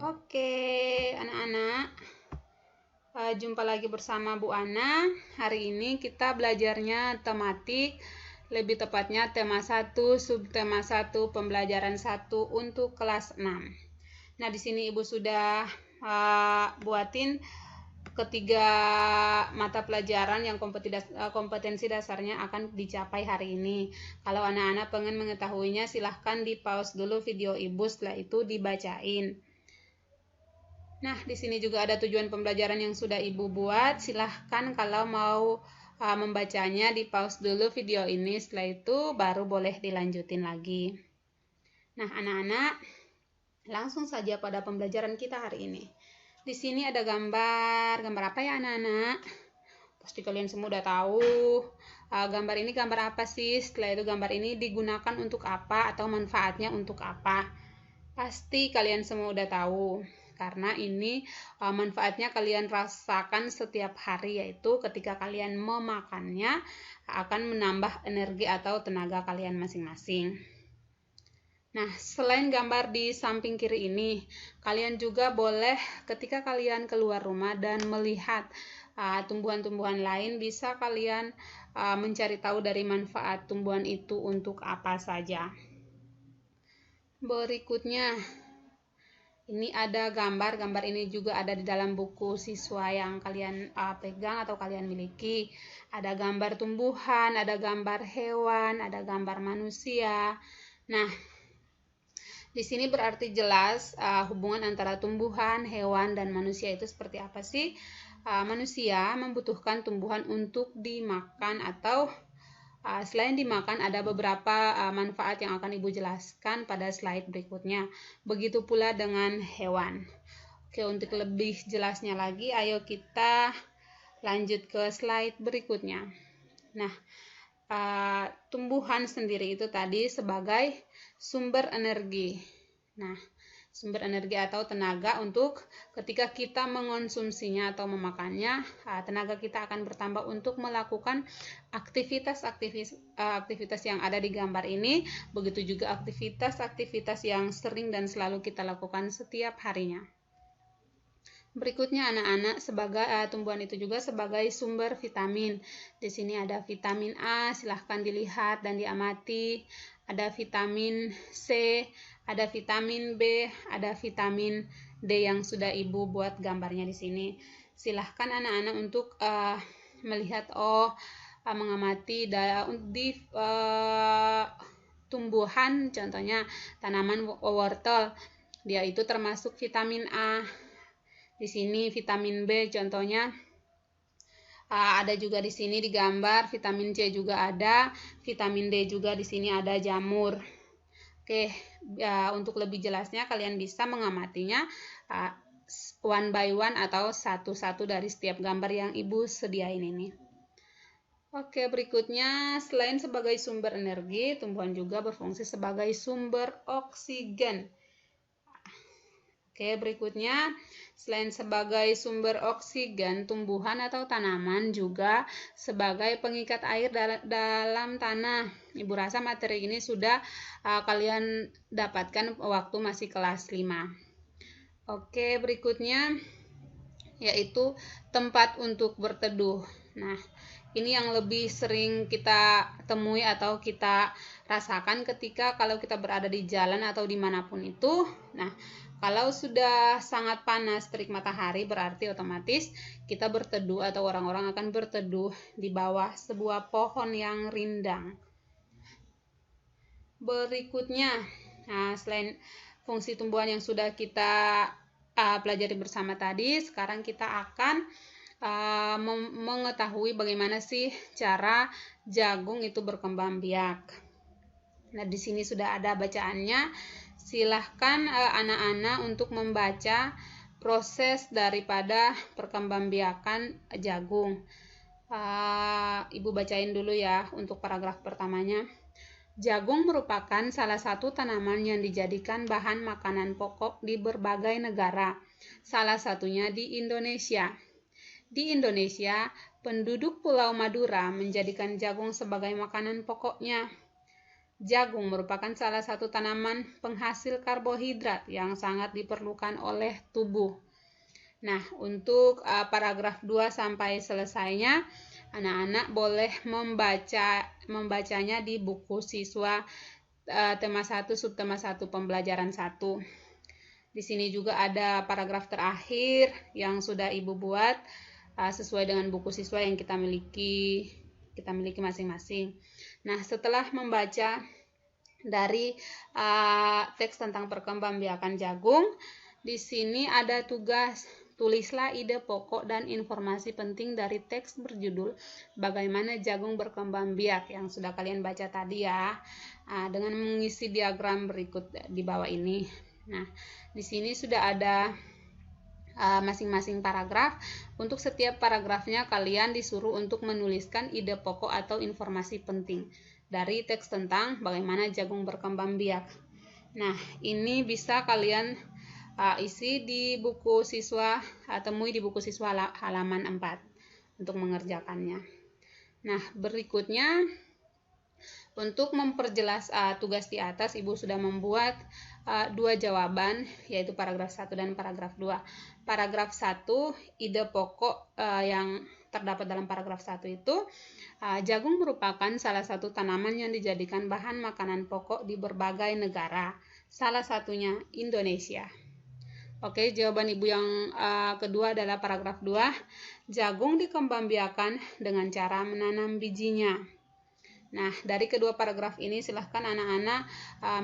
Oke, anak-anak, jumpa lagi bersama Bu Ana. Hari ini kita belajarnya tematik, lebih tepatnya tema 1, subtema 1, pembelajaran 1 untuk kelas 6. Nah, di sini Ibu sudah buatin ketiga mata pelajaran yang kompetensi dasarnya akan dicapai hari ini. Kalau anak-anak pengen mengetahuinya, silahkan di pause dulu video Ibu, setelah itu dibacain. Nah, di sini juga ada tujuan pembelajaran yang sudah Ibu buat. Silahkan kalau mau membacanya di pause dulu video ini, setelah itu baru boleh dilanjutin lagi. Nah, anak-anak, langsung saja pada pembelajaran kita hari ini. Di sini ada gambar apa ya anak-anak? Pasti kalian semua udah tahu. Gambar ini gambar apa sih? Setelah itu gambar ini digunakan untuk apa atau manfaatnya untuk apa? Pasti kalian semua udah tahu. Karena ini manfaatnya kalian rasakan setiap hari, yaitu ketika kalian memakannya akan menambah energi atau tenaga kalian masing-masing. Nah, selain gambar di samping kiri ini, kalian juga boleh ketika kalian keluar rumah dan melihat tumbuhan-tumbuhan lain, bisa kalian mencari tahu dari manfaat tumbuhan itu untuk apa saja. Berikutnya, ini ada gambar ini juga ada di dalam buku siswa yang kalian pegang atau kalian miliki. Ada gambar tumbuhan, ada gambar hewan, ada gambar manusia. Nah, di sini berarti jelas hubungan antara tumbuhan, hewan, dan manusia itu seperti apa sih? Manusia membutuhkan tumbuhan untuk dimakan atau selain dimakan, ada beberapa manfaat yang akan Ibu jelaskan pada slide berikutnya. Begitu pula dengan hewan. Oke, untuk lebih jelasnya lagi, ayo kita lanjut ke slide berikutnya. Nah, tumbuhan sendiri itu tadi sebagai sumber energi. Nah, sumber energi atau tenaga untuk ketika kita mengonsumsinya atau memakannya, tenaga kita akan bertambah untuk melakukan aktivitas yang ada di gambar ini, begitu juga aktivitas yang sering dan selalu kita lakukan setiap harinya. Berikutnya anak-anak, sebagai tumbuhan itu juga sebagai sumber vitamin. Di sini ada vitamin A, silahkan dilihat dan diamati. Ada vitamin C, ada vitamin B, ada vitamin D yang sudah Ibu buat gambarnya di sini. Silahkan anak-anak untuk melihat mengamati di tumbuhan, contohnya tanaman wortel. Dia itu termasuk vitamin A. Di sini vitamin B contohnya ada juga di sini di gambar, vitamin C juga ada, vitamin D juga di sini ada jamur. Oke, untuk lebih jelasnya kalian bisa mengamatinya one by one atau satu-satu dari setiap gambar yang Ibu sediain ini. Oke, berikutnya selain sebagai sumber energi, tumbuhan juga berfungsi sebagai sumber oksigen. Oke, berikutnya selain sebagai sumber oksigen, tumbuhan atau tanaman juga sebagai pengikat air dalam tanah. Ibu rasa materi ini sudah kalian dapatkan waktu masih kelas 5. Oke, berikutnya yaitu tempat untuk berteduh. Nah, ini yang lebih sering kita temui atau kita rasakan ketika kalau kita berada di jalan atau dimanapun itu. Nah, kalau sudah sangat panas terik matahari, berarti otomatis kita berteduh atau orang-orang akan berteduh di bawah sebuah pohon yang rindang. Berikutnya, nah, selain fungsi tumbuhan yang sudah kita pelajari bersama tadi, sekarang kita akan mengetahui bagaimana sih cara jagung itu berkembang biak. Nah, di sini sudah ada bacaannya. Silahkan anak-anak untuk membaca proses daripada perkembangbiakan jagung. Ibu bacain dulu ya untuk paragraf pertamanya. Jagung merupakan salah satu tanaman yang dijadikan bahan makanan pokok di berbagai negara, salah satunya di Indonesia. Di Indonesia, penduduk Pulau Madura menjadikan jagung sebagai makanan pokoknya. Jagung merupakan salah satu tanaman penghasil karbohidrat yang sangat diperlukan oleh tubuh. Nah, untuk paragraf 2 sampai selesainya, anak-anak boleh membacanya di buku siswa tema 1 subtema 1 pembelajaran 1. Di sini juga ada paragraf terakhir yang sudah Ibu buat sesuai dengan buku siswa yang kita miliki masing-masing. Nah, setelah membaca dari teks tentang perkembangbiakan jagung, di sini ada tugas. Tulislah ide pokok dan informasi penting dari teks berjudul Bagaimana Jagung Berkembang Biak yang sudah kalian baca tadi ya, dengan mengisi diagram berikut di bawah ini. Nah, di sini sudah ada masing-masing paragraf. Untuk setiap paragrafnya kalian disuruh untuk menuliskan ide pokok atau informasi penting dari teks tentang bagaimana jagung berkembang biak. Nah, ini bisa kalian isi di buku siswa, temui di buku siswa halaman 4 untuk mengerjakannya. Nah, berikutnya untuk memperjelas tugas di atas, Ibu sudah membuat 2 jawaban, yaitu paragraf 1 dan paragraf 2. Paragraf 1, ide pokok yang terdapat dalam paragraf 1 itu, jagung merupakan salah satu tanaman yang dijadikan bahan makanan pokok di berbagai negara, salah satunya Indonesia. Oke, jawaban Ibu yang kedua adalah paragraf 2. Jagung dikembangbiakan dengan cara menanam bijinya. Nah, dari kedua paragraf ini silahkan anak-anak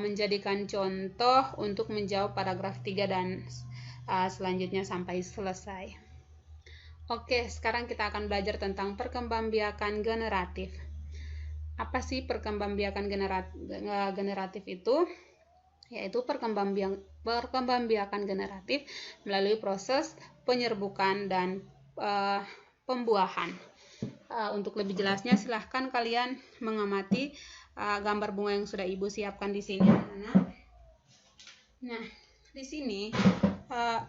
menjadikan contoh untuk menjawab paragraf 3 dan selanjutnya sampai selesai. Oke, sekarang kita akan belajar tentang perkembangbiakan generatif. Apa sih perkembangbiakan generatif itu? Yaitu perkembangbiakan generatif melalui proses penyerbukan dan pembuahan. Untuk lebih jelasnya silahkan kalian mengamati gambar bunga yang sudah Ibu siapkan di sini. Nah, di sini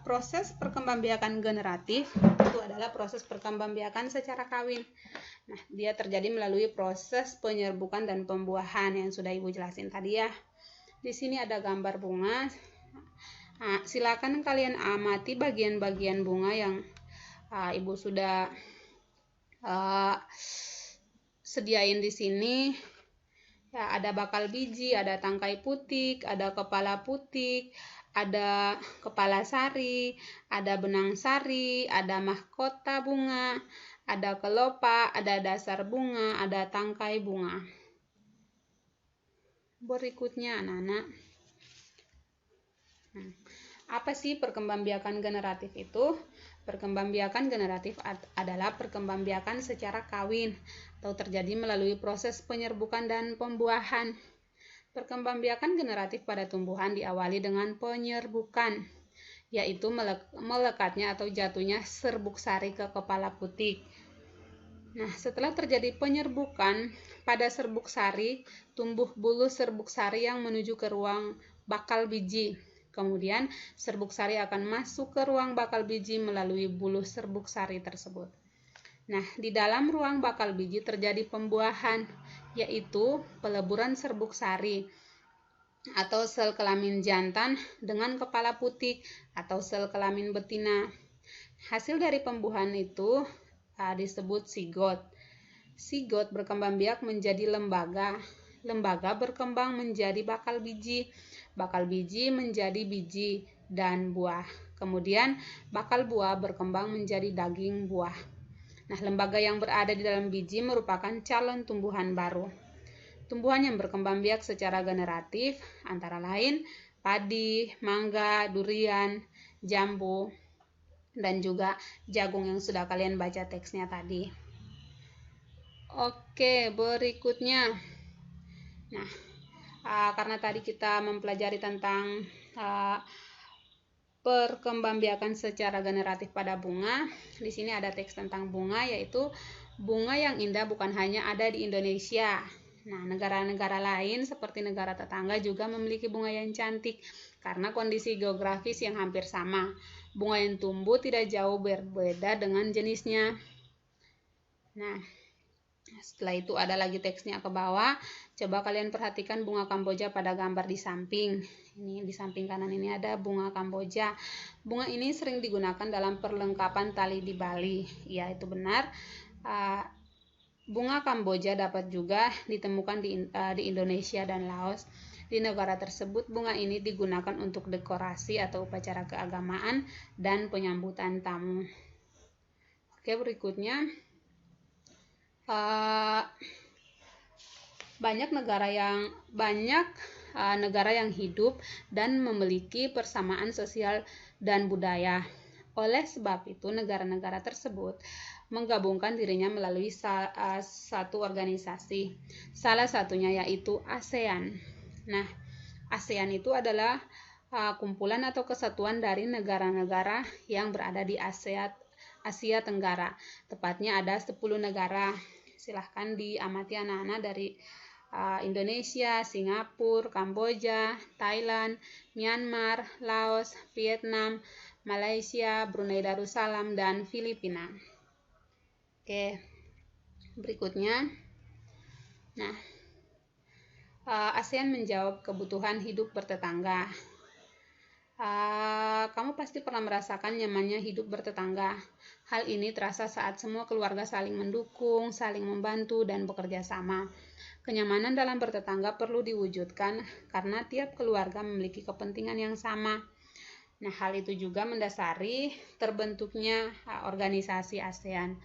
proses perkembangbiakan generatif itu adalah proses perkembangbiakan secara kawin. Nah, dia terjadi melalui proses penyerbukan dan pembuahan yang sudah Ibu jelasin tadi ya. Di sini ada gambar bunga. Nah, silakan kalian amati bagian-bagian bunga yang Ibu sudah sediain di sini. Ya, ada bakal biji, ada tangkai putik, ada kepala putik, ada kepala sari, ada benang sari, ada mahkota bunga, ada kelopak, ada dasar bunga, ada tangkai bunga. Berikutnya anak-anak, apa sih perkembangbiakan generatif itu? Perkembangbiakan generatif adalah perkembangbiakan secara kawin atau terjadi melalui proses penyerbukan dan pembuahan. Perkembangbiakan generatif pada tumbuhan diawali dengan penyerbukan, yaitu melekatnya atau jatuhnya serbuk sari ke kepala putik. Nah, setelah terjadi penyerbukan pada serbuk sari, tumbuh bulu serbuk sari yang menuju ke ruang bakal biji. Kemudian, serbuk sari akan masuk ke ruang bakal biji melalui bulu serbuk sari tersebut. Nah, di dalam ruang bakal biji terjadi pembuahan, yaitu peleburan serbuk sari atau sel kelamin jantan dengan kepala putik atau sel kelamin betina. Hasil dari pembuahan itu disebut sigot. Sigot berkembang biak menjadi lembaga. Lembaga berkembang menjadi bakal biji. Bakal biji menjadi biji dan buah. Kemudian bakal buah berkembang menjadi daging buah. Nah, lembaga yang berada di dalam biji merupakan calon tumbuhan baru. Tumbuhan yang berkembang biak secara generatif antara lain padi, mangga, durian, jambu, dan juga jagung yang sudah kalian baca teksnya tadi. Oke, berikutnya. Nah, karena tadi kita mempelajari tentang perkembangbiakan secara generatif pada bunga, di sini ada teks tentang bunga, yaitu bunga yang indah bukan hanya ada di Indonesia. Nah, negara-negara lain seperti negara tetangga juga memiliki bunga yang cantik karena kondisi geografis yang hampir sama. Bunga yang tumbuh tidak jauh berbeda dengan jenisnya. Nah, Setelah itu ada lagi teksnya ke bawah. Coba kalian perhatikan bunga Kamboja pada gambar di samping. Ini di samping kanan ini ada bunga Kamboja. Bunga ini sering digunakan dalam perlengkapan tali di Bali. Ya, itu benar. Bunga Kamboja dapat juga ditemukan di Indonesia dan Laos. Di negara tersebut, bunga ini digunakan untuk dekorasi atau upacara keagamaan dan penyambutan tamu. Oke, berikutnya. Banyak negara yang hidup dan memiliki persamaan sosial dan budaya. Oleh sebab itu, negara-negara tersebut menggabungkan dirinya melalui satu organisasi. Salah satunya yaitu ASEAN. Nah, ASEAN itu adalah kumpulan atau kesatuan dari negara-negara yang berada di Asia Tenggara. Tepatnya ada 10 negara. Silahkan diamati anak-anak dari Indonesia, Singapura, Kamboja, Thailand, Myanmar, Laos, Vietnam, Malaysia, Brunei Darussalam, dan Filipina. Oke, berikutnya. Nah, ASEAN menjawab kebutuhan hidup bertetangga. Kamu pasti pernah merasakan nyamannya hidup bertetangga. Hal ini terasa saat semua keluarga saling mendukung, saling membantu, dan bekerja sama. Kenyamanan dalam bertetangga perlu diwujudkan karena tiap keluarga memiliki kepentingan yang sama. Nah, hal itu juga mendasari terbentuknya organisasi ASEAN.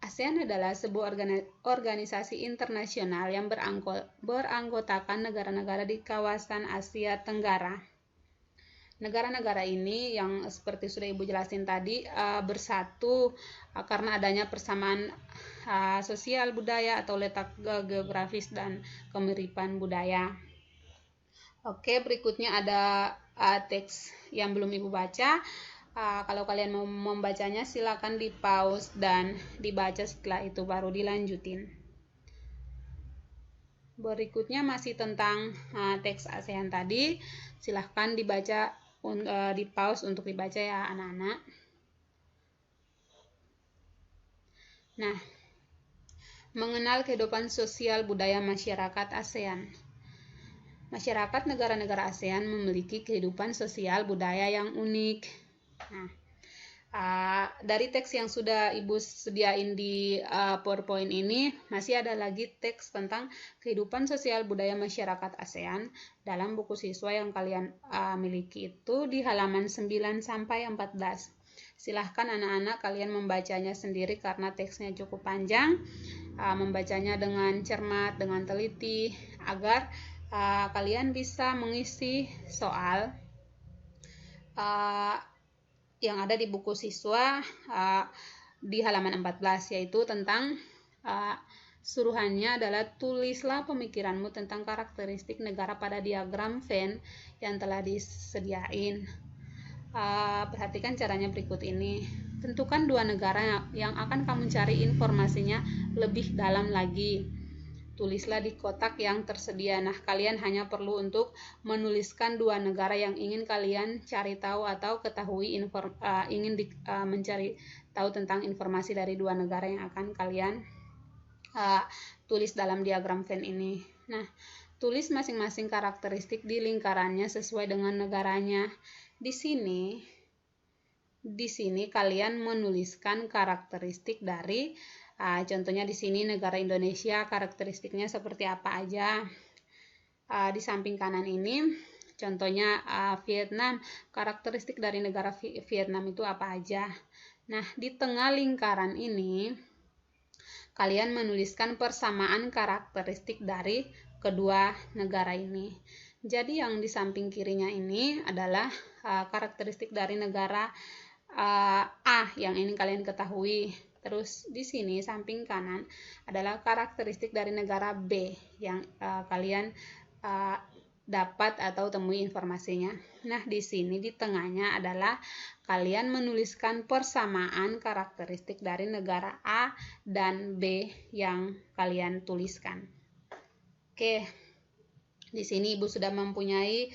ASEAN adalah sebuah organisasi internasional yang beranggotakan negara-negara di kawasan Asia Tenggara. Negara-negara ini yang seperti sudah Ibu jelasin tadi bersatu karena adanya persamaan sosial budaya atau letak geografis dan kemiripan budaya. Oke, berikutnya ada teks yang belum Ibu baca. Kalau kalian mau membacanya silakan di pause dan dibaca, setelah itu baru dilanjutin. Berikutnya masih tentang teks ASEAN tadi. Silahkan dibaca, di pause untuk dibaca ya anak-anak. Nah, mengenal kehidupan sosial budaya masyarakat ASEAN. Masyarakat negara-negara ASEAN memiliki kehidupan sosial budaya yang unik. Nah, dari teks yang sudah Ibu sediain di PowerPoint ini, masih ada lagi teks tentang kehidupan sosial budaya masyarakat ASEAN dalam buku siswa yang kalian miliki itu di halaman 9-14. Silahkan anak-anak kalian membacanya sendiri karena teksnya cukup panjang. Membacanya dengan cermat, dengan teliti, agar kalian bisa mengisi soal yang ada di buku siswa di halaman 14, yaitu tentang suruhannya adalah tulislah pemikiranmu tentang karakteristik negara pada diagram Venn yang telah disediain. Perhatikan caranya berikut ini. Tentukan 2 negara yang akan kamu cari informasinya lebih dalam lagi. Tulislah di kotak yang tersedia. Nah, kalian hanya perlu untuk menuliskan 2 negara yang ingin kalian cari tahu atau ketahui, mencari tahu tentang informasi dari 2 negara yang akan kalian tulis dalam diagram Venn ini. Nah, tulis masing-masing karakteristik di lingkarannya sesuai dengan negaranya. Di sini kalian menuliskan karakteristik dari contohnya di sini negara Indonesia, karakteristiknya seperti apa aja. Di samping kanan ini contohnya Vietnam, karakteristik dari negara Vietnam itu apa aja. Nah, di tengah lingkaran ini kalian menuliskan persamaan karakteristik dari kedua negara ini. Jadi yang di samping kirinya ini adalah karakteristik dari negara A yang ingin kalian ketahui. Terus di sini samping kanan adalah karakteristik dari negara B yang kalian dapat atau temui informasinya. Nah, di sini di tengahnya adalah kalian menuliskan persamaan karakteristik dari negara A dan B yang kalian tuliskan. Oke, di sini Ibu sudah mempunyai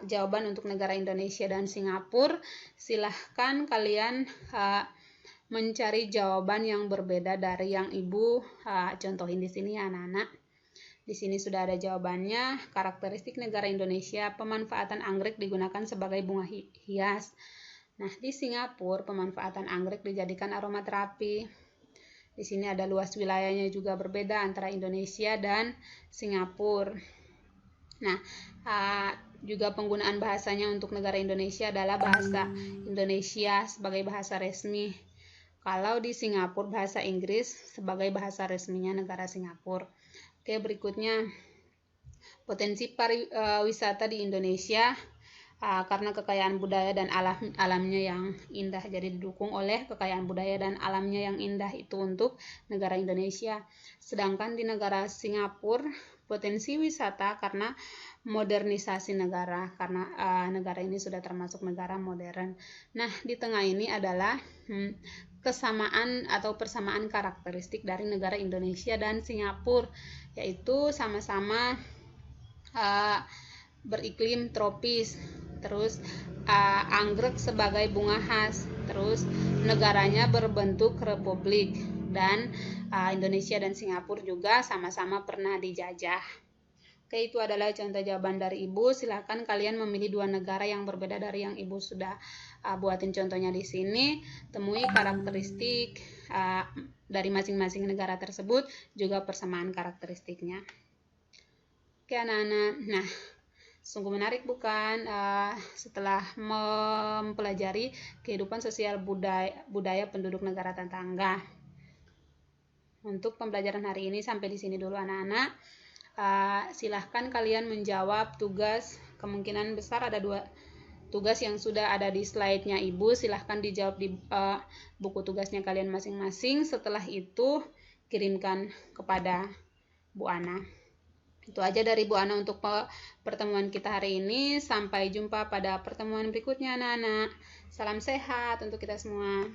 jawaban untuk negara Indonesia dan Singapura. Silahkan kalian mencari jawaban yang berbeda dari yang Ibu contohin di sini ya anak-anak. Di sini sudah ada jawabannya. Karakteristik negara Indonesia, pemanfaatan anggrek digunakan sebagai bunga hias. Nah, di Singapura pemanfaatan anggrek dijadikan aromaterapi. Di sini ada luas wilayahnya juga berbeda antara Indonesia dan Singapura. Nah, juga penggunaan bahasanya untuk negara Indonesia adalah bahasa Indonesia sebagai bahasa resmi. Kalau di Singapura bahasa Inggris sebagai bahasa resminya negara Singapura. Oke, berikutnya potensi pariwisata di Indonesia karena kekayaan budaya dan alamnya yang indah. Jadi didukung oleh kekayaan budaya dan alamnya yang indah itu untuk negara Indonesia. Sedangkan di negara Singapura potensi wisata karena modernisasi negara, karena negara ini sudah termasuk negara modern. Nah, di tengah ini adalah kesamaan atau persamaan karakteristik dari negara Indonesia dan Singapura, yaitu sama-sama beriklim tropis, terus anggrek sebagai bunga khas, terus negaranya berbentuk republik, dan Indonesia dan Singapura juga sama-sama pernah dijajah. Oke, itu adalah contoh jawaban dari Ibu. Silahkan kalian memilih dua negara yang berbeda dari yang Ibu sudah buatin contohnya di sini. Temui karakteristik dari masing-masing negara tersebut, juga persamaan karakteristiknya. Oke anak-anak, nah sungguh menarik bukan setelah mempelajari kehidupan sosial budaya penduduk negara tetangga. Untuk pembelajaran hari ini sampai di sini dulu anak-anak. Silahkan kalian menjawab tugas, kemungkinan besar ada 2 tugas yang sudah ada di slide-nya Ibu. Silahkan dijawab di buku tugasnya kalian masing-masing. Setelah itu kirimkan kepada Bu Ana. Itu aja dari Bu Ana untuk pertemuan kita hari ini. Sampai jumpa pada pertemuan berikutnya anak-anak. Salam sehat untuk kita semua.